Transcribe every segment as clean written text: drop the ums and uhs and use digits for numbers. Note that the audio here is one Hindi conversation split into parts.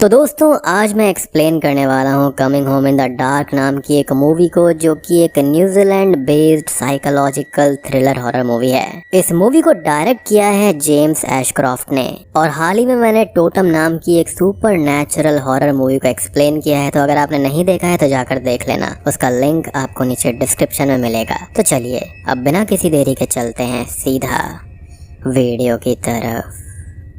तो दोस्तों आज मैं एक्सप्लेन करने वाला हूँ coming home in the dark नाम की एक मूवी को, जो कि एक New Zealand based psychological thriller horror movie है। इस मूवी को डायरेक्ट किया है जेम्स एशक्रॉफ्ट ने, और हाल ही में मैंने टोटम नाम की एक सुपर नेचुरल हॉरर मूवी को एक्सप्लेन किया है। तो अगर आपने नहीं देखा है तो जाकर देख लेना, उसका लिंक आपको नीचे डिस्क्रिप्शन में मिलेगा। तो चलिए अब बिना किसी देरी के चलते हैं सीधा वीडियो की तरफ।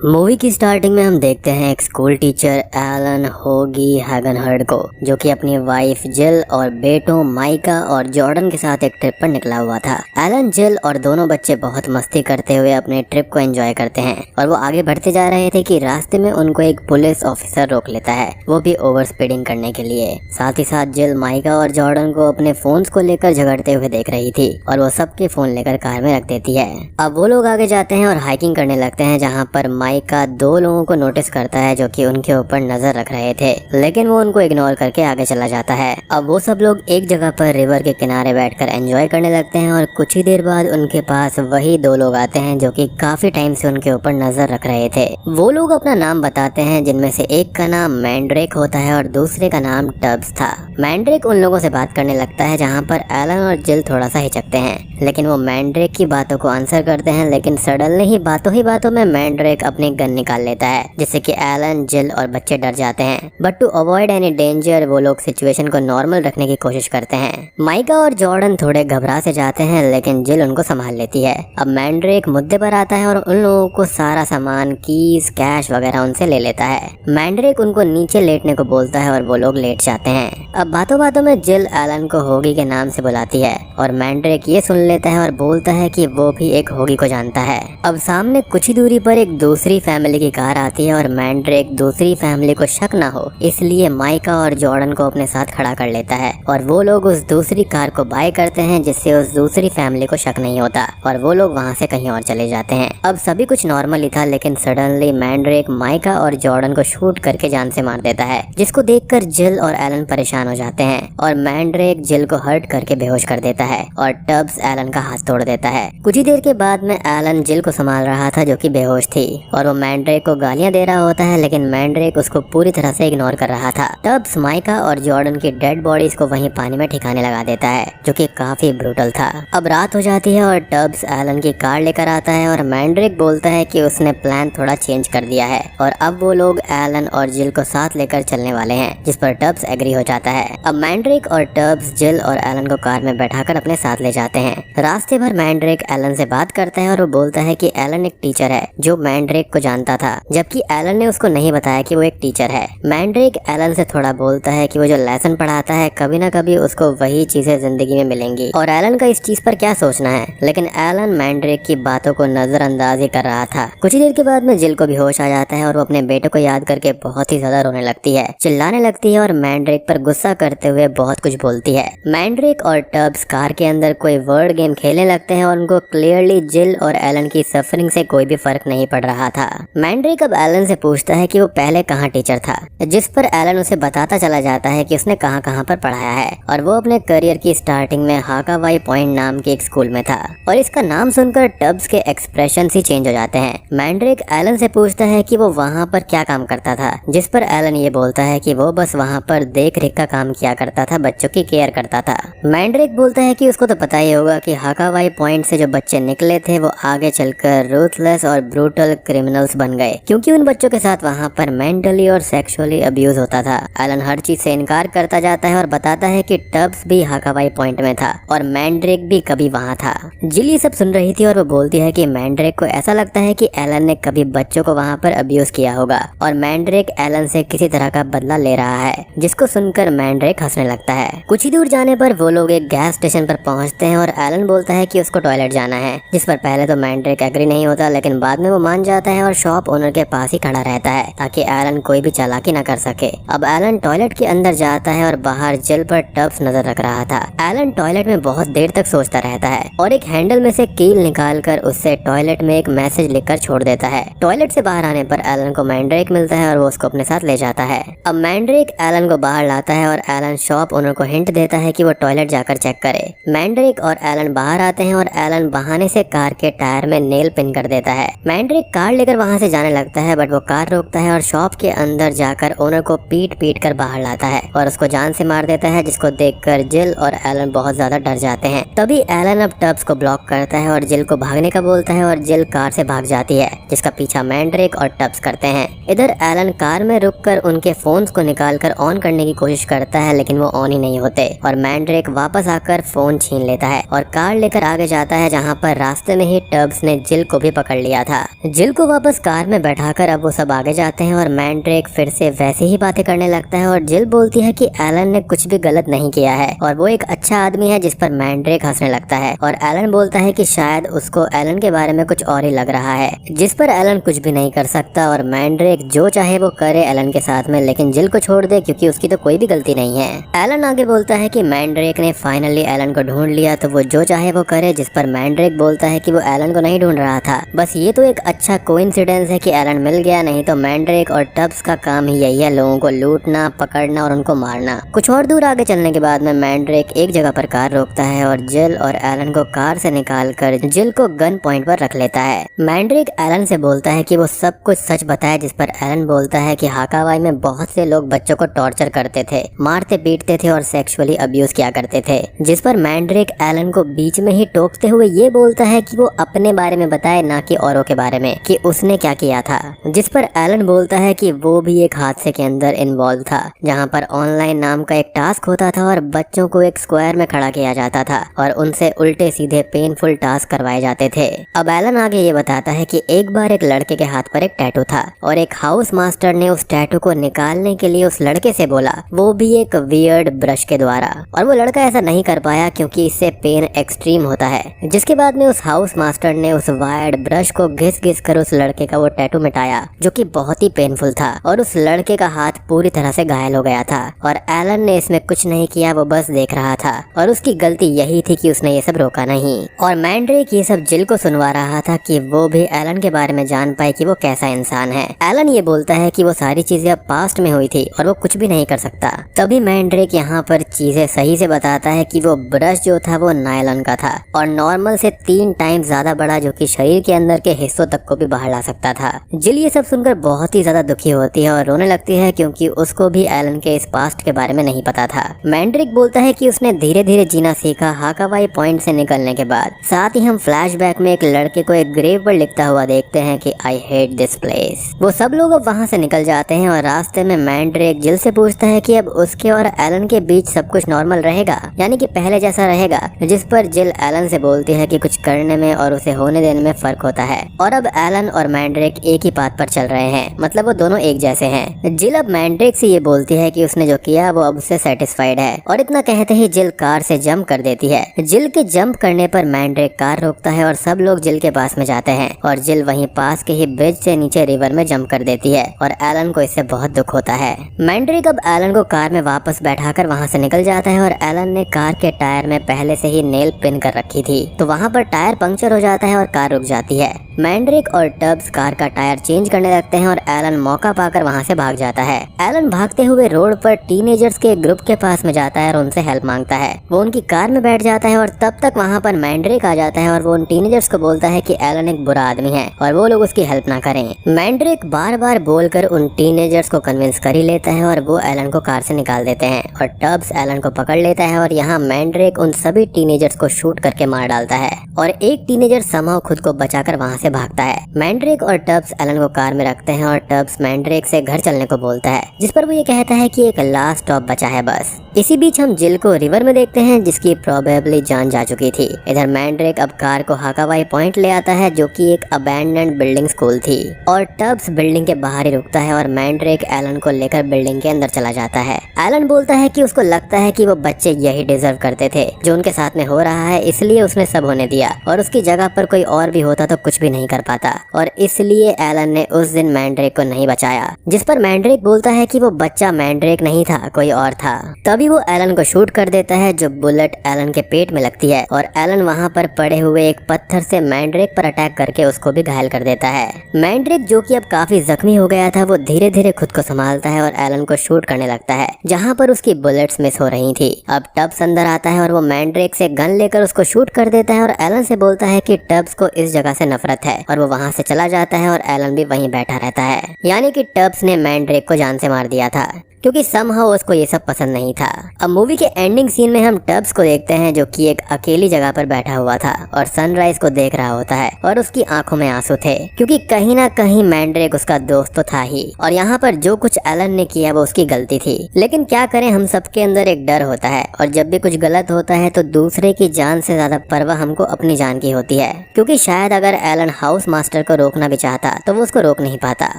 मूवी की स्टार्टिंग में हम देखते हैं एक स्कूल टीचर एलन होगी हैगनहर्ड को, जो कि अपनी वाइफ जिल और बेटों माइका और जॉर्डन के साथ एक ट्रिप पर निकला हुआ था। एलन, जिल और दोनों बच्चे बहुत मस्ती करते हुए अपने ट्रिप को एंजॉय करते हैं और वो आगे बढ़ते जा रहे थे कि रास्ते में उनको एक पुलिस ऑफिसर रोक लेता है, वो भी ओवर स्पीडिंग करने के लिए। साथ ही साथ जिल माइका और जॉर्डन को अपने फोन्स को लेकर झगड़ते हुए देख रही थी और वो सबके फोन लेकर कार में रख देती है। अब वो लोग आगे जाते हैं और हाइकिंग करने लगते हैं, जहाँ पर माइका दो लोगों को नोटिस करता है जो कि उनके ऊपर नजर रख रहे थे, लेकिन वो उनको इग्नोर करके आगे चला जाता है। अब वो सब लोग एक जगह पर रिवर के किनारे बैठकर एंजॉय करने लगते हैं और कुछ ही देर बाद उनके पास वही दो लोग आते हैं जो कि काफी टाइम से उनके ऊपर नजर रख रहे थे। वो लोग अपना नाम बताते हैं, जिनमें से एक का नाम मैंड्रेक होता है और दूसरे का नाम टब्स था। मैंड्रेक उन लोगों से बात करने लगता है, जहाँ पर एलन और जिल थोड़ा सा हिचकते हैं, लेकिन वो मैंड्रेक की बातों को आंसर करते हैं। लेकिन सडनली ही बातों में मैंड्रेक अपनी गन निकाल लेता है, जिससे कि एलन, जिल और बच्चे डर जाते हैं। But to avoid any danger वो लोग सिचुएशन को नॉर्मल रखने की कोशिश करते हैं। माइका और जॉर्डन थोड़े घबरा से जाते हैं, लेकिन जिल उनको संभाल लेती है। अब मैंड्रेक मुद्दे पर आता है और उन लोगों को सारा सामान, कीज, कैश वगैरह उनसे ले लेता है। मैंड्रेक उनको नीचे लेटने को बोलता है और वो लोग लेट जाते हैं। अब बातों में जिल एलन को होगी के नाम से बुलाती है और मैंड्रेक ये सुन लेता है और बोलता है कि वो भी एक होगी को जानता है। अब सामने कुछ ही दूरी पर एक दूसरी फैमिली की कार आती है और मैंड्रेक दूसरी फैमिली को शक ना हो इसलिए माइका और जॉर्डन को अपने साथ खड़ा कर लेता है और वो लोग उस दूसरी कार को बाय करते हैं, जिससे उस दूसरी फैमिली को शक नहीं होता और वो लोग वहाँ से कहीं और चले जाते हैं। अब सभी कुछ नॉर्मल ही था, लेकिन सडनली मैंड्रेक माइका और जॉर्डन को शूट करके जान से मार देता है, जिसको देखकर जिल और एलन परेशान हो जाते हैं और मैंड्रेक जिल को हर्ट करके बेहोश कर देता है और टब्स एलन का हाथ तोड़ देता है। कुछ ही देर के बाद में एलन जिल को संभाल रहा था, जो कि बेहोश थी, और वो मैंड्रेक को गालियां दे रहा होता है, लेकिन मैंड्रेक उसको पूरी तरह से इग्नोर कर रहा था। टब्स माइका और जॉर्डन की डेड बॉडीज को वहीं पानी में ठिकाने लगा देता है, जो कि काफी ब्रूटल था। अब रात हो जाती है और टब्स एलन की कार लेकर आता है और मैंड्रेक बोलता है कि उसने प्लान थोड़ा चेंज कर दिया है और अब वो लोग एलन और जिल को साथ लेकर चलने वाले हैं, जिस पर टब्स एग्री हो जाता है। अब मैंड्रेक और टब्स जिल और एलन को कार में बैठाकर अपने साथ ले जाते हैं। रास्ते भर मैंड्रेक एलन से बात करता है और वो बोलता है कि एलन एक टीचर है जो मैंड्रेक को जानता था, जबकि एलन ने उसको नहीं बताया कि वो एक टीचर है। मैंड्रेक एलन से थोड़ा बोलता है कि वो जो लेसन पढ़ाता है कभी ना कभी उसको वही चीजें जिंदगी में मिलेंगी और एलन का इस चीज पर क्या सोचना है, लेकिन एलन मैंड्रेक की बातों को नजरअंदाज ही कर रहा था। कुछ ही देर के बाद में जिल को भी होश आ जाता है और वो अपने बेटे को याद करके बहुत ही ज्यादा रोने लगती है, चिल्लाने लगती है और मैंड्रेक पर गुस्सा करते हुए बहुत कुछ बोलती है। मैंड्रेक और टब्स कार के अंदर कोई वर्ड गेम खेलने लगते हैं और उनको क्लियरली जिल और एलन की सफरिंग से कोई भी फर्क नहीं पड़ रहा था। मैंड्रेक अब एलन से पूछता है कि वो पहले कहाँ टीचर था, जिस पर एलन उसे बताता चला जाता है कि उसने कहाँ पर पढ़ाया है और वो अपने करियर की स्टार्टिंग में हाकावाई पॉइंट नाम के एक स्कूल में था। और इसका नाम सुनकर टब्स के एक्सप्रेशन ही चेंज हो जाते हैं। मैंड्रेक एलन से पूछता है कि वो वहाँ पर क्या काम करता था, जिस पर एलन ये बोलता है कि वो बस वहाँ पर देख रेख का काम किया करता था, बच्चों की केयर करता था। मैंड्रेक बोलता है कि उसको तो पता ही होगा कि हाकावाई पॉइंट से जो बच्चे निकले थे वो आगे चलकर रूथलेस और ब्रूटल क्रिमिनल्स बन गए, क्योंकि उन बच्चों के साथ वहाँ पर मेंटली और सेक्सुअली अब्यूज होता था। एलन हर चीज से इनकार करता जाता है और बताता है कि टब्स भी हाकावाई पॉइंट में था और मैंड्रेक भी कभी वहाँ था। जिल ये सब सुन रही थी और वो बोलती है कि मैंड्रेक को ऐसा लगता है कि एलन ने कभी बच्चों को वहाँ पर अब्यूज किया होगा और मैंड्रेक एलन से किसी तरह का बदला ले रहा है, जिसको सुनकर मैंड्रेक हंसने लगता है। कुछ ही दूर जाने पर वो लोग एक गैस स्टेशन पर पहुँचते हैं और एलन बोलता है कि उसको टॉयलेट जाना है, जिस पर पहले तो मैंड्रेक एग्री नहीं होता, लेकिन बाद में वो मान जाता है और शॉप ओनर के पास ही खड़ा रहता है ताकि एलन कोई भी चालाकी न कर सके। अब एलन टॉयलेट के अंदर जाता है और बाहर जिल पर टब्स नजर रख रहा था। एलन टॉयलेट में बहुत देर तक सोचता रहता है और एक हैंडल में से कील निकालकर उससे टॉयलेट में एक मैसेज लिखकर छोड़ देता है। टॉयलेट से बाहर आने पर एलन को मैंड्रेक मिलता है और वो उसको अपने साथ ले जाता है। अब मैंड्रेक एलन को बाहर लाता है और एलन शॉप ओनर को हिंट देता है कि वो टॉयलेट जाकर चेक करे। मैंड्रेक और एलन बाहर आते हैं और एलन बहाने से कार के टायर में नेल पिन कर देता है। मैंड्रेक कार लेकर वहाँ से जाने लगता है, बट वो कार रोकता है और शॉप के अंदर जाकर ओनर को पीट पीट कर बाहर लाता है और उसको जान से मार देता है, जिसको देखकर जिल और एलन बहुत ज्यादा डर जाते हैं। तभी एलन अब टब्स को ब्लॉक करता है और जिल को भागने का बोलता है और जिल कार से भाग जाती है, जिसका पीछा मैंड्रेक और टब्स करते हैं। इधर एलन कार में रुककर उनके फोन्स को निकालकर ऑन करने की कोशिश करता है, लेकिन वो ऑन ही नहीं होते और मैंड्रेक वापस आकर फोन छीन लेता है और कार लेकर आगे जाता है, जहाँ पर रास्ते में ही टब्स ने जिल को भी पकड़ लिया था। जिल को वापस कार में बैठाकर अब वो सब आगे जाते हैं और मैंड्रेक फिर से वैसे ही बातें करने लगता है और जिल बोलती है कि एलन ने कुछ भी गलत नहीं किया है और वो एक अच्छा आदमी है, जिस पर मैंड्रेक हंसने लगता है और एलन बोलता है कि शायद उसको एलन के बारे में कुछ और ही लग रहा है, जिस पर एलन कुछ भी नहीं कर सकता और मैंड्रेक जो चाहे वो करे एलन के साथ में, लेकिन जिल को छोड़ दे क्योंकि उसकी तो कोई भी गलती नहीं है। एलन आगे बोलता है कि मैंड्रेक ने फाइनली एलन को ढूंढ लिया तो वो जो चाहे वो करे, जिस पर मैंड्रेक बोलता है कि वो एलन को नहीं ढूंढ रहा था, बस ये तो एक अच्छा कोइंसिडेंस है कि एलन मिल गया, नहीं तो मैंड्रेक और टब्स का काम ही यही है, लोगों को लूटना, पकड़ना और उनको मारना। कुछ और दूर आगे चलने के बाद में मैंड्रेक एक जगह पर कार रोकता है और जिल और एलन को कार से निकालकर जिल को गन पॉइंट पर रख लेता है। मैंड्रेक एलन से बोलता है कि वो सब कुछ सच बताए, जिस पर एलन बोलता है कि हाकावाई में बहुत से लोग बच्चों को टॉर्चर करते थे, मारते पीटते थे और सेक्सुअली अब्यूज किया करते थे, जिस पर मैंड्रेक एलन को बीच में ही टोकते हुए ये बोलता है कि वो अपने बारे में बताए, ना कि औरों के बारे में कि उसने क्या किया था, जिस पर एलन बोलता है कि वो भी एक हादसे के अंदर इन्वॉल्व था, जहाँ पर ऑनलाइन नाम का एक टास्क होता था और बच्चों को एक स्क्वायर में खड़ा किया जाता था और उनसे उल्टे सीधे पेनफुल टास्क करवाए जाते थे। अब एलन आगे ये बताता है कि एक बार एक लड़के के हाथ पर एक टैटू था और एक हाउस मास्टर ने उस टैटू को निकालने के लिए उस लड़के से बोला, वो भी एक वियर्ड ब्रश के द्वारा, और वो लड़का ऐसा नहीं कर पाया क्योंकि इससे पेन एक्सट्रीम होता है, जिसके बाद में उस हाउस मास्टर ने उस वायर्ड ब्रश को घिस घिस कर उस लड़के का वो टैटू मिटाया, जो कि बहुत ही पेनफुल था और उस लड़के का हाथ पूरी तरह से घायल हो गया था और एलन ने इसमें कुछ नहीं किया, वो बस देख रहा था और उसकी गलती यही थी कि उसने ये सब रोका नहीं। और मैंड्रेक ये सब जिल को सुनवा रहा था कि वो भी एलन के बारे में जान पाए कि वो कैसा इंसान है। एलन ये बोलता है कि वो सारी चीजें अब पास्ट में हुई थी और वो कुछ भी नहीं कर सकता। तभी मैंड्रेक यहाँ पर चीजें सही से बताता है कि वो ब्रश जो था वो नायलॉन का था और नॉर्मल से 3 टाइम ज्यादा बड़ा, जो कि शरीर के अंदर के हिस्सों तक को भी बाहर ला सकता था। जिल ये सब सुनकर बहुत ही ज्यादा दुखी होती है और रोने लगती है क्योंकि उसको भी एलन के इस पास्ट के बारे में नहीं पता था। मैंड्रेक बोलता है कि उसने धीरे धीरे जीना सीखा हाकावाई पॉइंट से निकलने के बाद। साथ ही हम फ्लैशबैक में एक लड़के को एक ग्रेव पर लिखता हुआ देखते हैं कि आई हेट दिस प्लेस। वो सब लोग अब वहाँ से निकल जाते हैं और रास्ते में मैंड्रेक जिल से पूछता है कि अब उसके और एलन के बीच सब कुछ नॉर्मल रहेगा, यानी कि पहले जैसा रहेगा, जिस पर जिल एलन से बोलती है कि कुछ करने में और उसे होने देने में फर्क होता है और अब एलन और मैंड्रेक एक ही बात पर चल रहे हैं, मतलब वो दोनों एक जैसे हैं। जिल अब मैंड्रेक से ये बोलती है कि उसने जो किया वो अब उससे सेटिस्फाइड है और इतना कहते ही जिल कार से जंप कर देती है। जिल के जंप करने पर मैंड्रेक कार रोकता है और सब लोग जिल के पास में जाते हैं और जिल वहीं पास के ही ब्रिज से नीचे रिवर में जंप कर देती है और एलन को इससे बहुत दुख होता है। मैंड्रेक अब एलन को कार में वापस बैठाकर वहाँ से निकल जाता है और एलन ने कार के टायर में पहले से ही नेल पिन कर रखी थी, तो वहाँ पर टायर पंक्चर हो जाता है और कार रुक जाती है। मैंड्रेक और टब्स कार का टायर चेंज करने लगते हैं और एलन मौका पाकर वहाँ से भाग जाता है। एलन भागते हुए रोड पर टीनेजर्स के ग्रुप के पास में जाता है और उनसे हेल्प मांगता है। वो उनकी कार में बैठ जाता है और तब तक वहाँ पर मैंड्रेक आ जाता है और वो उन टीनेजर्स को बोलता है कि एलन एक बुरा आदमी है और वो लोग उसकी हेल्प ना करें। मैंड्रेक बार बार बोलकर उन टीनेजर्स को कन्विंस कर ही लेता है और वो एलन को कार से निकाल देते हैं और टब्स एलन को पकड़ लेता है और यहाँ मैंड्रेक उन सभी टीनेजर्स को शूट करके मार डालता है और एक टीनेजर समहाउ खुद को बचाकर वहाँ से भागता है। मैंड्रेक और टब्स एलन को कार में रखते हैं और टब्स मैंड्रेक से घर चलने को बोलता है, जिस पर वो ये कहता है कि एक लास्ट स्टॉप बचा है बस। इसी बीच हम जिल को रिवर में देखते हैं, जिसकी प्रोबेबली जान जा चुकी थी। इधर मैंड्रेक अब कार को हाकावाई पॉइंट ले आता है, जो कि एक अबैंडन्ड बिल्डिंग स्कूल थी, और टब्स बिल्डिंग के बाहर ही रुकता है और मैंड्रेक एलन को लेकर बिल्डिंग के अंदर चला जाता है। एलन बोलता है कि उसको लगता है कि वो बच्चे यही डिजर्व करते थे जो उनके साथ में हो रहा है, इसलिए उसने सब होने दिया और उसकी जगह पर कोई और भी होता तो कुछ भी नहीं कर पाता और इसलिए एलन ने उस दिन मैंड्रेक को नहीं बचाया। जिस पर मैंड्रेक बोलता है कि वो बच्चा मैंड्रेक नहीं था, कोई और था। तभी तभी वो एलन को शूट कर देता है, जो बुलेट एलन के पेट में लगती है और एलन वहाँ पर पड़े हुए एक पत्थर से मैंड्रेक पर अटैक करके उसको भी घायल कर देता है। मैंड्रेक जो कि अब काफी जख्मी हो गया था, वो धीरे धीरे खुद को संभालता है और एलन को शूट करने लगता है जहाँ पर उसकी बुलेट्स मिस हो रही थी। अब टब्स अंदर आता है और वो मैंड्रेक से गन लेकर उसको शूट कर देता है और एलन से बोलता है कि टब्स को इस जगह से नफरत है, और वो वहाँ से चला जाता है और एलन भी वहीं बैठा रहता है। यानी कि टब्स ने मैंड्रेक को जान से मार दिया था, क्योंकि समहाउ उसको ये सब पसंद नहीं था। अब मूवी के एंडिंग सीन में हम टब्स को देखते हैं, जो कि एक अकेली जगह पर बैठा हुआ था और सनराइज को देख रहा होता है, और उसकी आंखों में आंसू थे, क्योंकि कहीं ना कहीं मैंड्रेक उसका दोस्त तो था ही, और यहाँ पर जो कुछ एलन ने किया वो उसकी गलती थी। लेकिन क्या करें, हम सबके अंदर एक डर होता है, और जब भी कुछ गलत होता है तो दूसरे की जान से ज्यादा परवाह हमको अपनी जान की होती है, क्योंकि शायद अगर एलन हाउस मास्टर को रोकना भी चाहता तो वो उसको रोक नहीं पाता।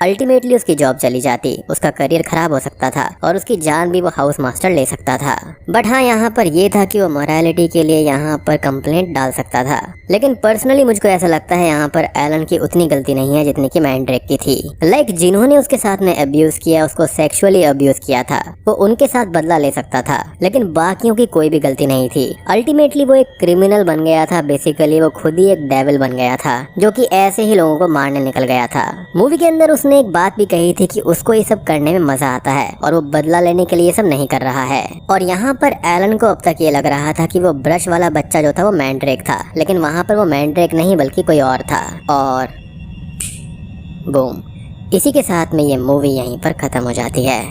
अल्टीमेटली उसकी जॉब चली जाती, उसका करियर खराब हो सकता था और उसकी जान भी वो हाउस मास्टर ले सकता था। बट हाँ, यहाँ पर ये था कि वो मोरालिटी के लिए यहाँ पर कंप्लेंट डाल सकता था। लेकिन पर्सनली मुझको ऐसा लगता है यहाँ पर एलन की उतनी गलती नहीं है जितनी कि मैंड्रेक की थी। लाइक जिन्होंने उसके साथ में अब्यूज किया, उसको सेक्सुअली अब्यूज किया था, वो उनके साथ बदला ले सकता था, लेकिन बाकियों की कोई भी गलती नहीं थी। अल्टीमेटली वो एक क्रिमिनल बन गया था, बेसिकली वो खुद ही एक डेविल बन गया था, जो कि ऐसे ही लोगों को मारने निकल गया था। मूवी के अंदर उसने एक बात भी कही थी कि उसको ये सब करने में मजा आता है और वो बदला लेने के लिए सब नहीं कर रहा है। और यहाँ पर एलन को अब तक ये लग रहा था कि वो ब्रश वाला बच्चा जो था वो मैंड्रेक था, लेकिन वहाँ पर वो मैंड्रेक नहीं बल्कि कोई और था। और बूम, इसी के साथ में ये मूवी यहीं पर खत्म हो जाती है।